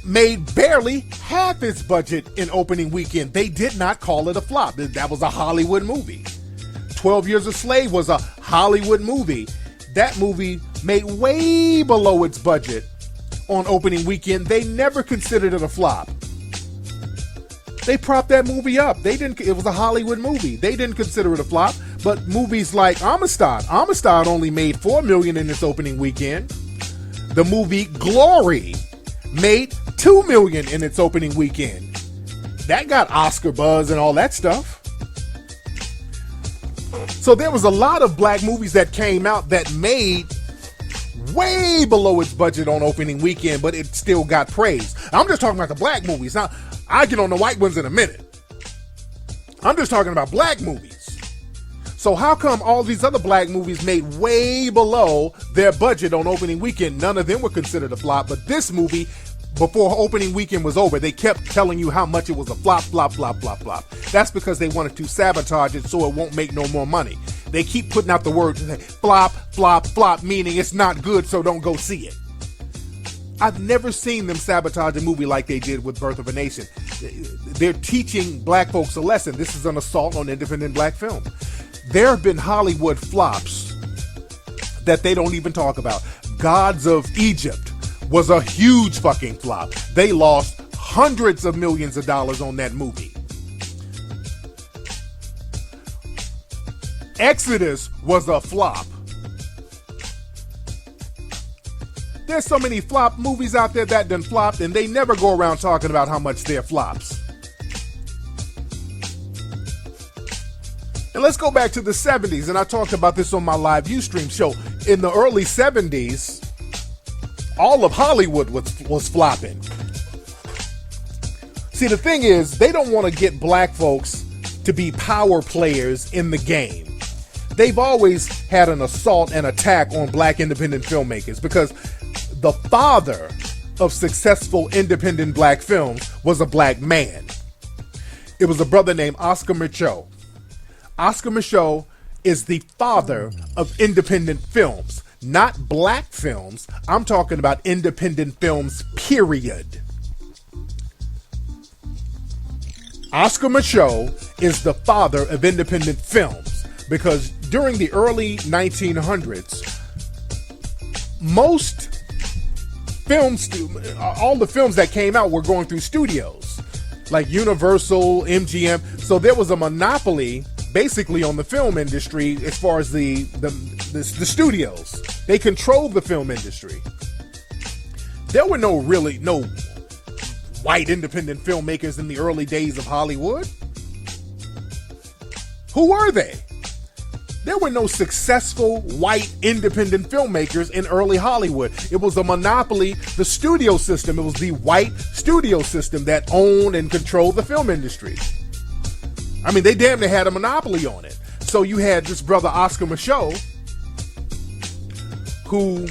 made barely half its budget in opening weekend. They did not call it a flop. That was a Hollywood movie. 12 Years a Slave was a Hollywood movie. That movie made way below its budget on opening weekend. They never considered it a flop. They propped that movie up. It was a Hollywood movie. They didn't consider it a flop. But movies like Amistad only made $4 million in its opening weekend. The movie Glory made $2 million in its opening weekend. That got Oscar buzz and all that stuff. So there was a lot of black movies that came out that made way below its budget on opening weekend, but it still got praise. I'm just talking about the black movies. Now, I'll get on the white ones in a minute. I'm just talking about black movies. So how come all these other black movies made way below their budget on opening weekend? None of them were considered a flop, but this movie, before opening weekend was over, they kept telling you how much it was a flop, flop, flop, flop, flop. That's because they wanted to sabotage it so it won't make no more money. They keep putting out the word flop, flop, flop, meaning it's not good, so don't go see it. I've never seen them sabotage a movie like they did with Birth of a Nation. They're teaching black folks a lesson. This is an assault on independent black film. There have been Hollywood flops that they don't even talk about. Gods of Egypt was a huge fucking flop. They lost hundreds of millions of dollars on that movie. Exodus was a flop. There's so many flop movies out there that done flopped, and they never go around talking about how much they're flops. And let's go back to the 70s, and I talked about this on my live Ustream show. In the early 70s, all of Hollywood was flopping. See, the thing is, they don't want to get black folks to be power players in the game. They've always had an assault and attack on black independent filmmakers because the father of successful independent black films was a black man. It was a brother named Oscar Micheaux. Oscar Micheaux is the father of independent films, not black films. I'm talking about independent films, period. Oscar Micheaux is the father of independent films because during the early 1900s, most films, all the films that came out were going through studios like Universal, MGM. So there was a monopoly basically on the film industry as far as the studios. They controlled the film industry. There were no white independent filmmakers in the early days of Hollywood. Who were they? There were no successful white independent filmmakers in early Hollywood. It was a monopoly, the studio system. It was the white studio system that owned and controlled the film industry. I mean, they damn near had a monopoly on it. So you had this brother Oscar Micheaux who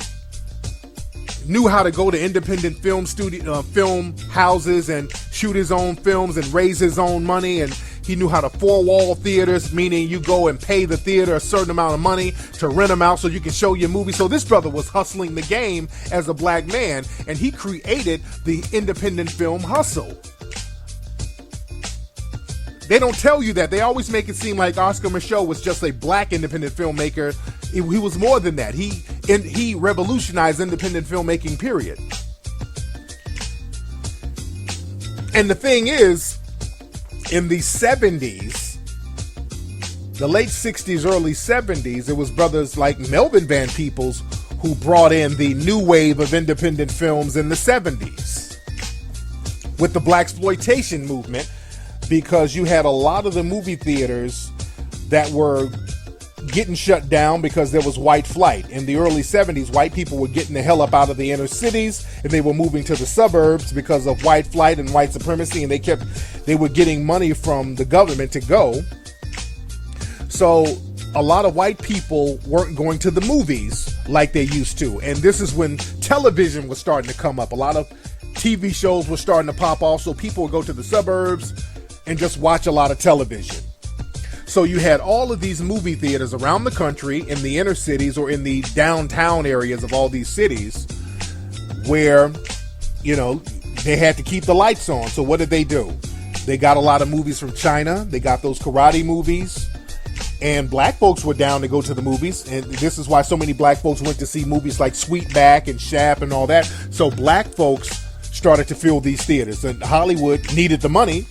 knew how to go to independent film houses and shoot his own films and raise his own money, and He knew how to four-wall theaters, meaning you go and pay the theater a certain amount of money to rent them out so you can show your movie. So this brother was hustling the game as a black man, and he created the independent film hustle. They don't tell you that. They always make it seem like Oscar Micheaux was just a black independent filmmaker. He was more than that. He revolutionized independent filmmaking, period. And the thing is, in the 70s, the late 60s, early 70s, it was brothers like Melvin Van Peebles who brought in the new wave of independent films in the 70s with the blaxploitation movement, because you had a lot of the movie theaters that were getting shut down because there was white flight. In the early 70s, white people were getting the hell up out of the inner cities, and they were moving to the suburbs because of white flight and white supremacy, and they were getting money from the government to go. So a lot of white people weren't going to the movies like they used to, and this is when television was starting to come up. A lot of TV shows were starting to pop off, so people would go to the suburbs and just watch a lot of television. So you had all of these movie theaters around the country, in the inner cities or in the downtown areas of all these cities, where, you know, they had to keep the lights on. So what did they do? They got a lot of movies from China. They got those karate movies. And black folks were down to go to the movies. And this is why so many black folks went to see movies like Sweetback and Shaft and all that. So black folks started to fill these theaters. And Hollywood needed the money,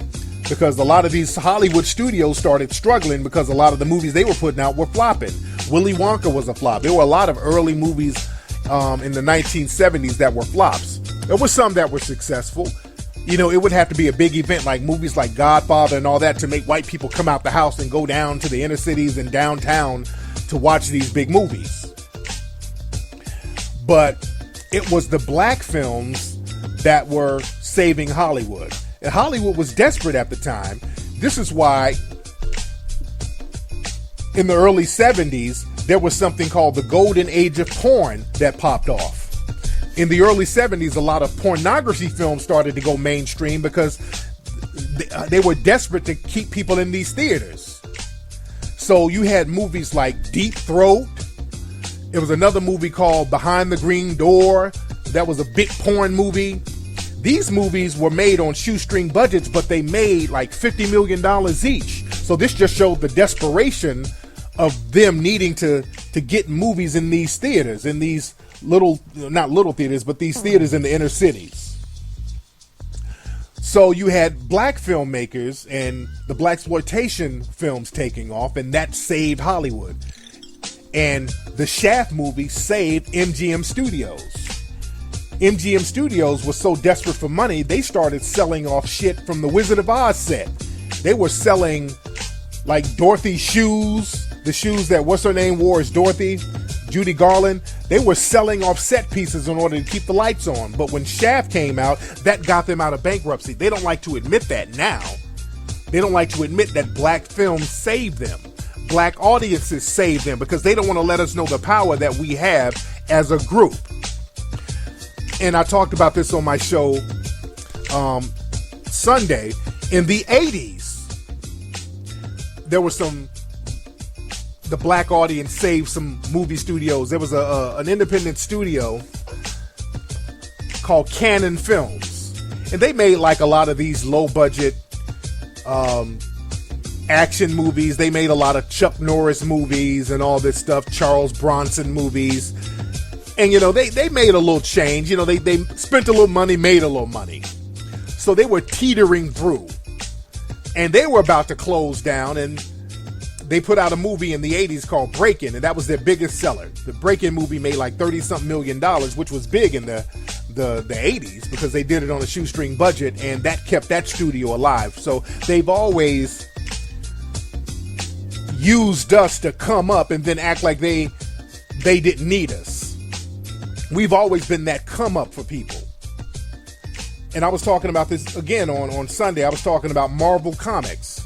because a lot of these Hollywood studios started struggling because a lot of the movies they were putting out were flopping. Willy Wonka was a flop. There were a lot of early movies in the 1970s that were flops. There were some that were successful. You know, it would have to be a big event like movies like Godfather and all that to make white people come out the house and go down to the inner cities and downtown to watch these big movies. But it was the black films that were saving Hollywood. And Hollywood was desperate at the time. This is why in the early 70s, there was something called the golden age of porn that popped off. In the early 70s, a lot of pornography films started to go mainstream because they were desperate to keep people in these theaters. So you had movies like Deep Throat. There was another movie called Behind the Green Door. That was a big porn movie. These movies were made on shoestring budgets, but they made like $50 million each. So this just showed the desperation of them needing to get movies in these theaters, in these not little theaters, but these theaters in the inner cities. So you had black filmmakers and the blaxploitation films taking off, and that saved Hollywood. And the Shaft movie saved MGM Studios. MGM Studios was so desperate for money, they started selling off shit from the Wizard of Oz set. They were selling like Dorothy shoes, the shoes that what's her name wore as Dorothy, Judy Garland. They were selling off set pieces in order to keep the lights on. But when Shaft came out, that got them out of bankruptcy. They don't like to admit that now. They don't like to admit that black films saved them. Black audiences saved them, because they don't want to let us know the power that we have as a group. And I talked about this on my show Sunday. In the 80s, there was the black audience saved some movie studios. There was an independent studio called Cannon Films. And they made like a lot of these low budget action movies. They made a lot of Chuck Norris movies and all this stuff, Charles Bronson movies. And, you know, they made a little change. You know, they spent a little money, made a little money. So they were teetering through. And they were about to close down. And they put out a movie in the 80s called Breakin'. And that was their biggest seller. The Breakin' movie made like $30-something million, which was big in the 80s because they did it on a shoestring budget. And that kept that studio alive. So they've always used us to come up and then act like they didn't need us. We've always been that come up for people. And I was talking about this again on Sunday. I was talking about Marvel Comics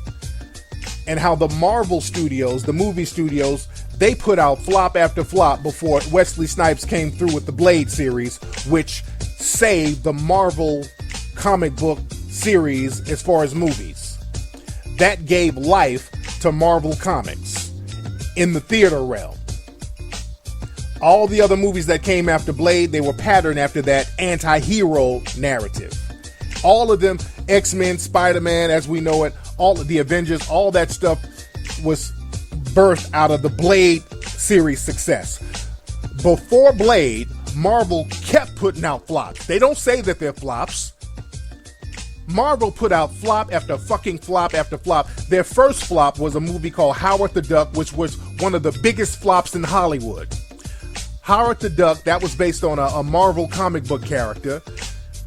and how the Marvel studios, the movie studios, they put out flop after flop before Wesley Snipes came through with the Blade series, which saved the Marvel comic book series as far as movies. that gave life to Marvel Comics in the theater realm. All the other movies that came after Blade, they were patterned after that anti-hero narrative. All of them, X-Men, Spider-Man as we know it, all of the Avengers, all that stuff was birthed out of the Blade series success. Before Blade, Marvel kept putting out flops. They don't say that they're flops. Marvel put out flop after fucking flop after flop. Their first flop was a movie called Howard the Duck, which was one of the biggest flops in Hollywood. Howard the Duck, that was based on a Marvel comic book character.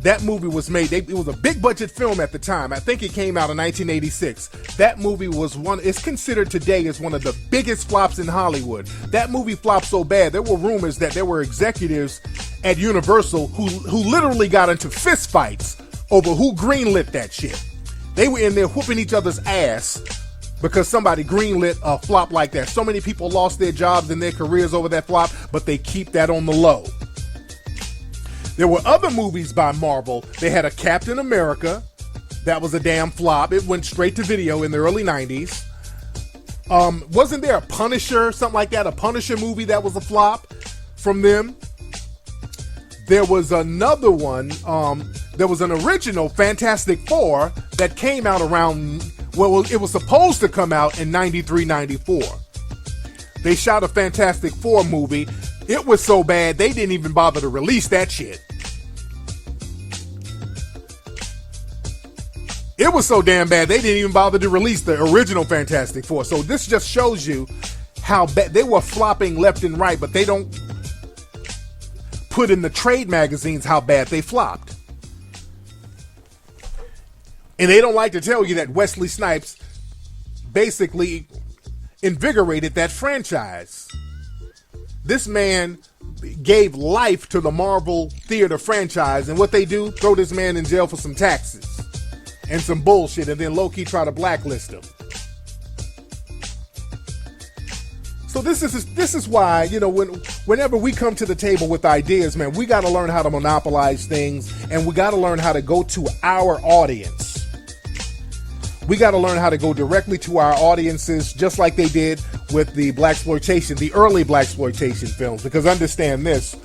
That movie was made, it was a big budget film at the time. I think it came out in 1986. That movie was it's considered today as one of the biggest flops in Hollywood. That movie flopped so bad, there were rumors that there were executives at Universal who literally got into fist fights over who greenlit that shit. They were in there whooping each other's ass because somebody greenlit a flop like that. So many people lost their jobs and their careers over that flop, but they keep that on the low. There were other movies by Marvel. They had a Captain America. That was a damn flop. It went straight to video in the early 90s. Wasn't there a Punisher, something like that? A Punisher movie that was a flop from them? There was another one. There was an original Fantastic Four that came out around, well, it was supposed to come out in 93, 94. They shot a Fantastic Four movie. It was so bad, they didn't even bother to release that shit. It was so damn bad, they didn't even bother to release the original Fantastic Four. So this just shows you how bad they were flopping left and right, but they don't put in the trade magazines how bad they flopped. And they don't like to tell you that Wesley Snipes basically invigorated that franchise. This man gave life to the Marvel Theater franchise, and what they do, throw this man in jail for some taxes and some bullshit, and then low-key try to blacklist him. So this is why, you know, whenever we come to the table with ideas, man, we got to learn how to monopolize things, and we got to learn how to go to our audience. We got to learn how to go directly to our audiences, just like they did with the blaxploitation, the early blaxploitation films. Because understand this,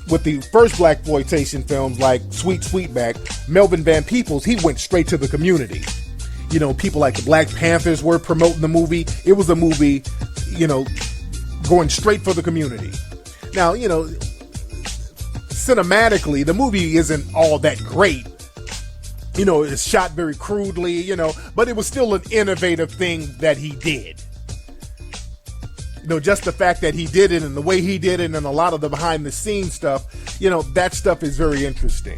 with the first blaxploitation films like Sweet Sweetback, Melvin Van Peebles, he went straight to the community. You know, people like the Black Panthers were promoting the movie. It was a movie, you know, going straight for the community. Now, you know, cinematically, the movie isn't all that great. You know, it's shot very crudely, you know, but it was still an innovative thing that he did. You know, just the fact that he did it and the way he did it and a lot of the behind the scenes stuff, you know, that stuff is very interesting.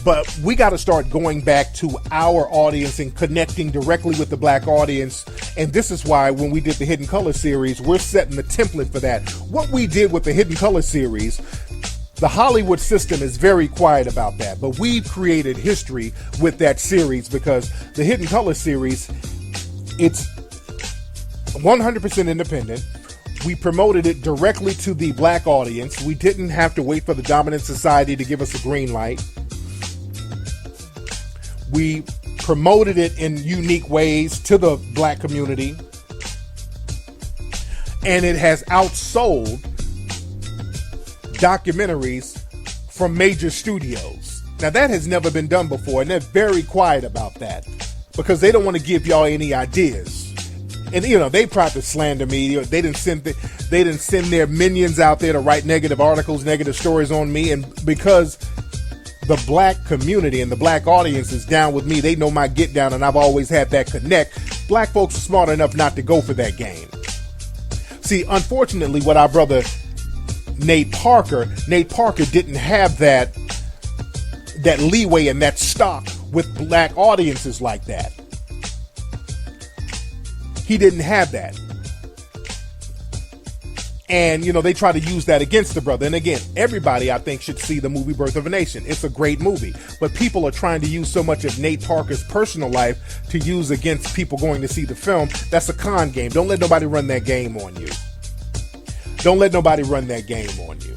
But we got to start going back to our audience and connecting directly with the black audience. And this is why when we did the Hidden Color series, we're setting the template for that. What we did with the Hidden Color series, the Hollywood system is very quiet about that, but we've created history with that series because the Hidden Color series, it's 100% independent. We promoted it directly to the black audience. We didn't have to wait for the dominant society to give us a green light. We promoted it in unique ways to the black community, and it has outsold documentaries from major studios. Now that has never been done before, and they're very quiet about that because they don't want to give y'all any ideas. And you know, they tried to slander me. They didn't send their minions out there to write negative articles, negative stories on me, and because the black community and the black audience is down with me, they know my get down, and I've always had that connect. Black folks are smart enough not to go for that game. See, unfortunately, what our brother Nate Parker didn't have that leeway and that stock with black audiences like that. He didn't have that. And, you know, they try to use that against the brother. And again, everybody, I think, should see the movie Birth of a Nation. It's a great movie. But people are trying to use so much of Nate Parker's personal life to use against people going to see the film. That's a con game. Don't let nobody run that game on you. Don't let nobody run that game on you.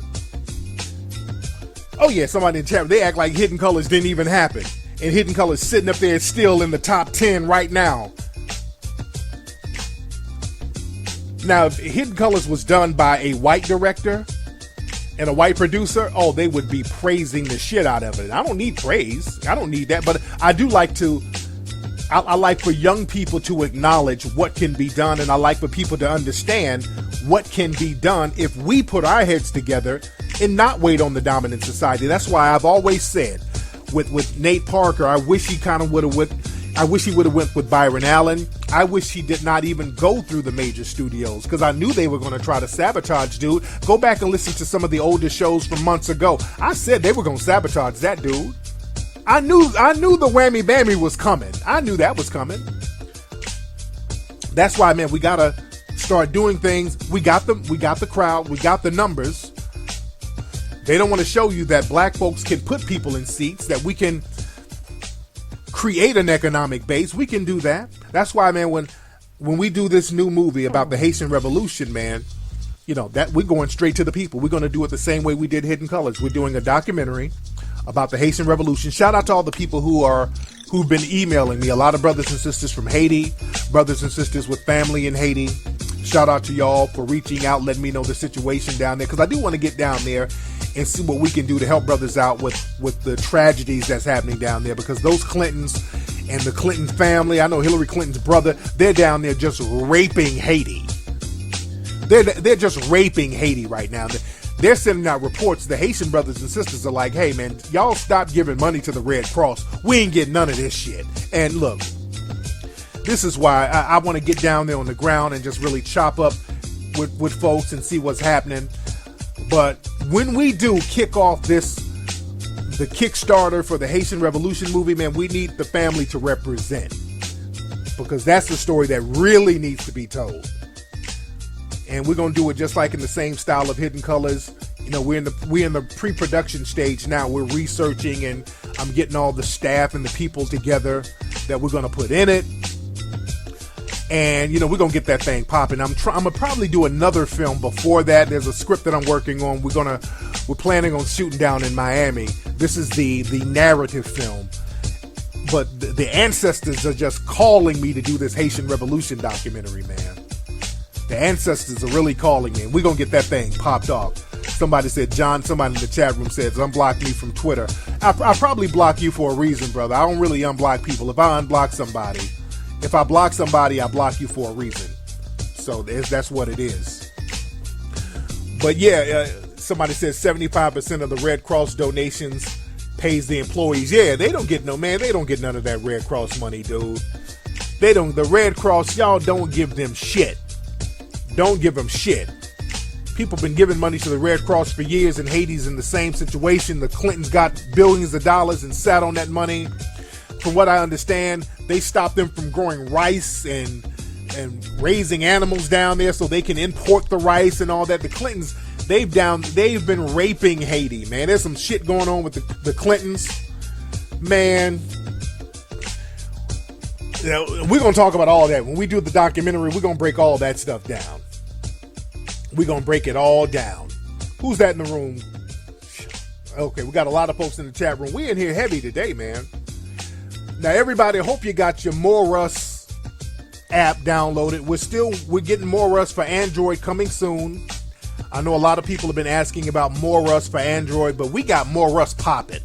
Oh, yeah, somebody in chat, they act like Hidden Colors didn't even happen. And Hidden Colors sitting up there still in the top 10 right now. Now, if Hidden Colors was done by a white director and a white producer, oh, they would be praising the shit out of it. I don't need praise. I don't need that. But I do like to, I like for young people to acknowledge what can be done. And I like for people to understand what can be done if we put our heads together and not wait on the dominant society. That's why I've always said with Nate Parker, I wish he kind of would have went with Byron Allen. I wish he did not even go through the major studios, because I knew they were going to try to sabotage dude. Go back and listen to some of the older shows from months ago. I said they were going to sabotage that dude. I knew the whammy bammy was coming. I knew that was coming. That's why, man, we got to start doing things. We got the crowd, we got the numbers. They don't want to show you that black folks can put people in seats, that we can create an economic base. We can do that. That's why, man, when we do this new movie about the Haitian Revolution, man, you know, that we're going straight to the people. We're going to do it the same way we did Hidden Colors. We're doing a documentary about the Haitian Revolution. Shout out to all the people who've been emailing me. A lot of brothers and sisters from Haiti, brothers and sisters with family in Haiti. Shout out to y'all for reaching out, letting me know the situation down there, because I do want to get down there and see what we can do to help brothers out with the tragedies that's happening down there, because those Clintons and the Clinton family, I know Hillary Clinton's brother, they're down there just raping Haiti. They're just raping Haiti right now. They're sending out reports. The Haitian brothers and sisters are like, hey man, y'all stop giving money to the Red Cross. We ain't getting none of this shit. And look, this is why I want to get down there on the ground and just really chop up with folks and see what's happening. But when we do kick off the Kickstarter for the Haitian Revolution movie, man, we need the family to represent, because that's the story that really needs to be told. And we're gonna do it just like in the same style of Hidden Colors. You know, we're in the pre-production stage now. We're researching, and I'm getting all the staff and the people together that we're gonna put in it. And, you know, we're going to get that thing popping. I'm going to probably do another film before that. There's a script that I'm working on. We're planning on shooting down in Miami. This is the narrative film. But the ancestors are just calling me to do this Haitian Revolution documentary, man. The ancestors are really calling me, and we're going to get that thing popped off. Somebody in the chat room says, unblock me from Twitter. I probably block you for a reason, brother. I don't really unblock people. If I block somebody, I block you for a reason. So that's what it is. But yeah, somebody says 75% of the Red Cross donations pays the employees. Yeah, they don't get none of that Red Cross money, dude. The Red Cross, y'all don't give them shit. Don't give them shit. People have been giving money to the Red Cross for years, and Haiti's in the same situation. The Clintons got billions of dollars and sat on that money. From what I understand, they stopped them from growing rice and raising animals down there so they can import the rice and all that. The Clintons, they've been raping Haiti, man. There's some shit going on with the Clintons, man. You know, we're gonna talk about all that when we do the documentary. We're gonna break all that stuff down. We're gonna break it all down. Who's that in the room? Okay, we got a lot of folks in the chat room. We in here heavy today, man. Now, everybody, I hope you got your More Us app downloaded. We're getting More Us for Android coming soon. I know a lot of people have been asking about More Us for Android, but we got More Us popping.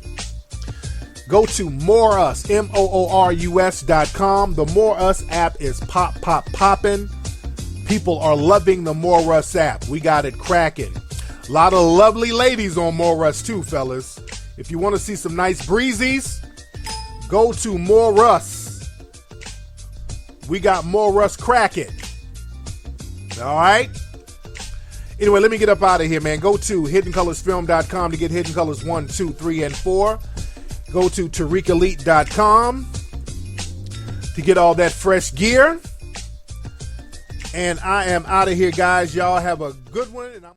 Go to MoreUs, MoorUS.com. The More Us app is popping. People are loving the More Us app. We got it cracking. A lot of lovely ladies on More Us too, fellas. If you want to see some nice breezies, go to More Us. We got More Us cracking. All right? Anyway, let me get up out of here, man. Go to HiddenColorsFilm.com to get Hidden Colors 1, 2, 3, and 4. Go to TariqElite.com to get all that fresh gear. And I am out of here, guys. Y'all have a good one. And